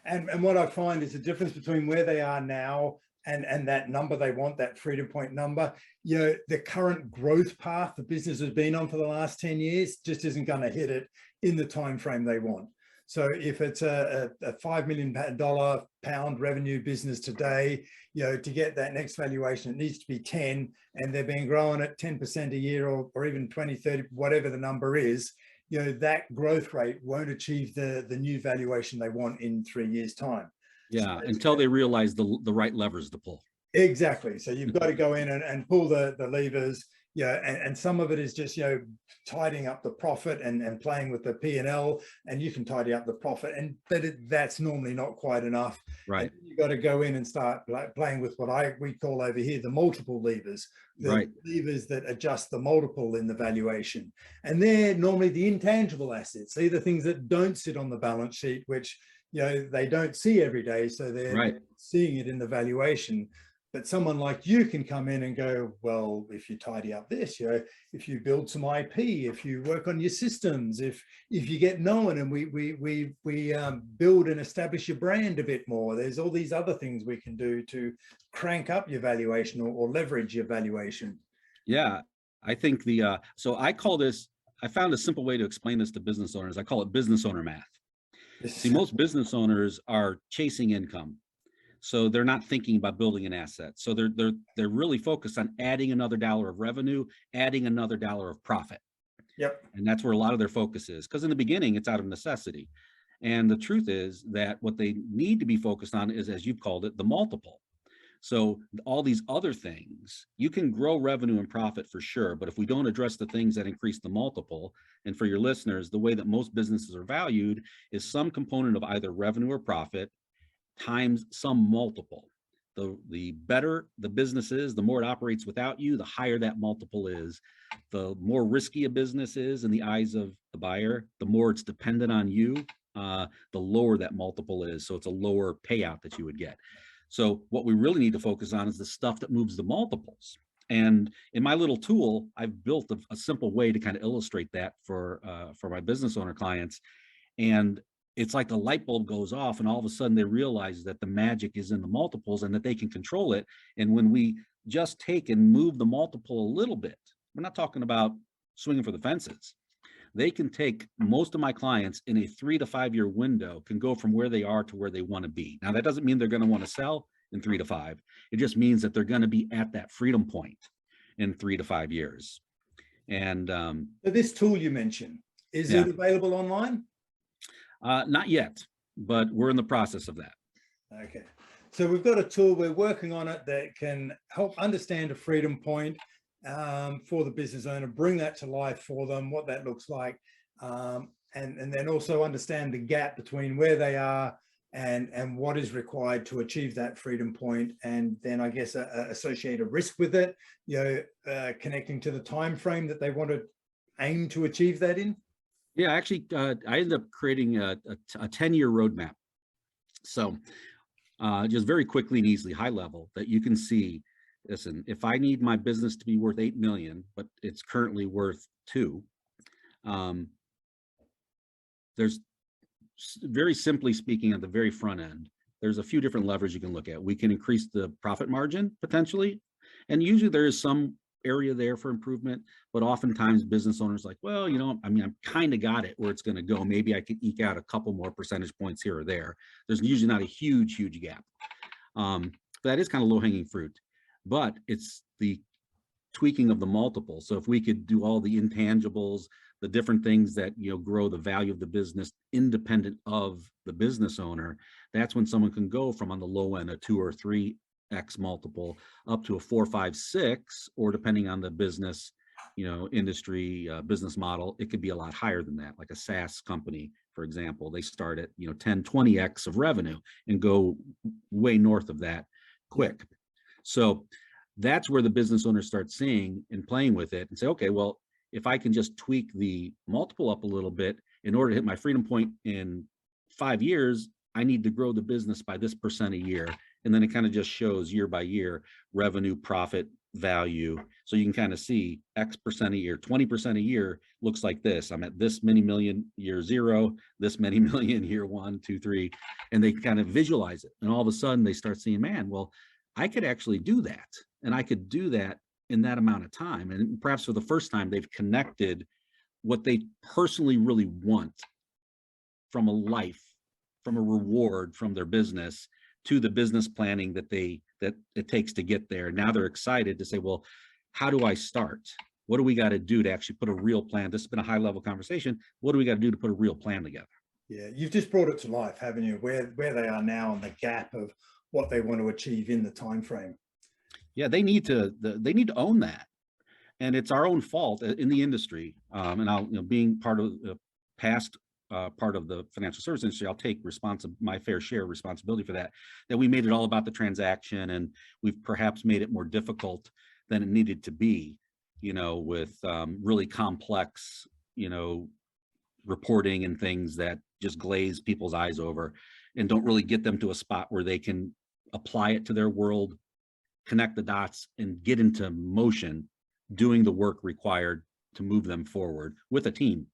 And what I find is the difference between where they are now and that number they want, that freedom point number, the current growth path the business has been on for the last 10 years just isn't going to hit it in the time frame they want. So if it's a $5 million pound revenue business today, to get that next valuation, it needs to be 10, and they've been growing at 10% a year or even 20, 30, whatever the number is, that growth rate won't achieve the new valuation they want in 3 years' time. Yeah, so until they realize the right levers to pull. Exactly. So you've got to go in and pull the levers, and some of it is just, tidying up the profit and playing with the P&L, and you can tidy up the profit, but that's normally not quite enough. Right. You've got to go in and start playing with what we call over here the multiple levers, the levers that adjust the multiple in the valuation. And they're normally the intangible assets. These are things that don't sit on the balance sheet, which they don't see every day, so they're seeing it in the valuation. But someone like you can come in and go, well, if you tidy up this, if you build some IP, if you work on your systems, if you get known and we build and establish your brand a bit more, there's all these other things we can do to crank up your valuation or leverage your valuation. Yeah, I think so I call this, I found a simple way to explain this to business owners. I call it business owner math. See, most business owners are chasing income. So they're not thinking about building an asset. So they're really focused on adding another dollar of revenue, adding another dollar of profit. Yep. And that's where a lot of their focus is, because in the beginning, it's out of necessity. And the truth is that what they need to be focused on is, as you've called it, the multiple. So all these other things, you can grow revenue and profit for sure, but if we don't address the things that increase the multiple, and for your listeners, the way that most businesses are valued is some component of either revenue or profit times some multiple. The better the business is, the more it operates without you, the higher that multiple is. The more risky a business is in the eyes of the buyer, the more it's dependent on you, the lower that multiple is. So it's a lower payout that you would get. So what we really need to focus on is the stuff that moves the multiples. And in my little tool, I've built a simple way to kind of illustrate that for my business owner clients. And it's like the light bulb goes off and all of a sudden they realize that the magic is in the multiples and that they can control it. And when we just take and move the multiple a little bit, we're not talking about swinging for the fences. They can take, most of my clients in a 3 to 5 year window can go from where they are to where they want to be. Now, that doesn't mean they're going to want to sell in 3 to 5. It just means that they're going to be at that freedom point in 3 to 5 years. And so this tool you mentioned, is it available online? Not yet, but we're in the process of that. Okay. So we've got a tool, we're working on it, that can help understand a freedom point for the business owner, bring that to life for them, what that looks like, and then also understand the gap between where they are and what is required to achieve that freedom point, and then I guess associate a risk with it, connecting to the time frame that they want to aim to achieve that in. Yeah, actually, I ended up creating a 10-year roadmap. So just very quickly and easily, high level, that you can see, listen, if I need my business to be worth 8 million, but it's currently worth 2, there's, very simply speaking, at the very front end, there's a few different levers you can look at. We can increase the profit margin potentially, and usually there is some area there for improvement, but oftentimes business owners like, well, I mean, I'm kind of got it where it's going to go. Maybe I could eke out a couple more percentage points here or there. There's usually not a huge gap. That is kind of low-hanging fruit, but it's the tweaking of the multiple. So if we could do all the intangibles, the different things that grow the value of the business independent of the business owner, that's when someone can go from, on the low end, a 2 or 3x multiple up to a 4, 5, 6, or depending on the business, industry, business model, it could be a lot higher than that. Like a SaaS company, for example, they start at 10, 20x of revenue and go way north of that quick. So that's where the business owner starts seeing and playing with it and say, okay, well, if I can just tweak the multiple up a little bit in order to hit my freedom point in 5 years, I need to grow the business by this % a year. And then it kind of just shows year by year revenue, profit, value. So you can kind of see X percent a year, 20% a year looks like this. I'm at this many million year zero, this many million year 1, 2, 3, and they kind of visualize it. And all of a sudden they start seeing, man, well, I could actually do that. And I could do that in that amount of time. And perhaps for the first time, they've connected what they personally really want from a life, from a reward from their business, to the business planning that it takes to get there. Now they're excited to say, well, how do I start? What do we got to do to actually put a real plan? This has been a high level conversation. What do we got to do to put a real plan together? Yeah, you've just brought it to life, haven't you? Where they are now and the gap of what they want to achieve in the time frame. Yeah, they need to own that. And it's our own fault in the industry. And I'll, being part of the past part of the financial service industry, I'll take my fair share of responsibility for that we made it all about the transaction, and we've perhaps made it more difficult than it needed to be, with really complex, reporting and things that just glaze people's eyes over and don't really get them to a spot where they can apply it to their world, connect the dots, and get into motion doing the work required to move them forward with a team.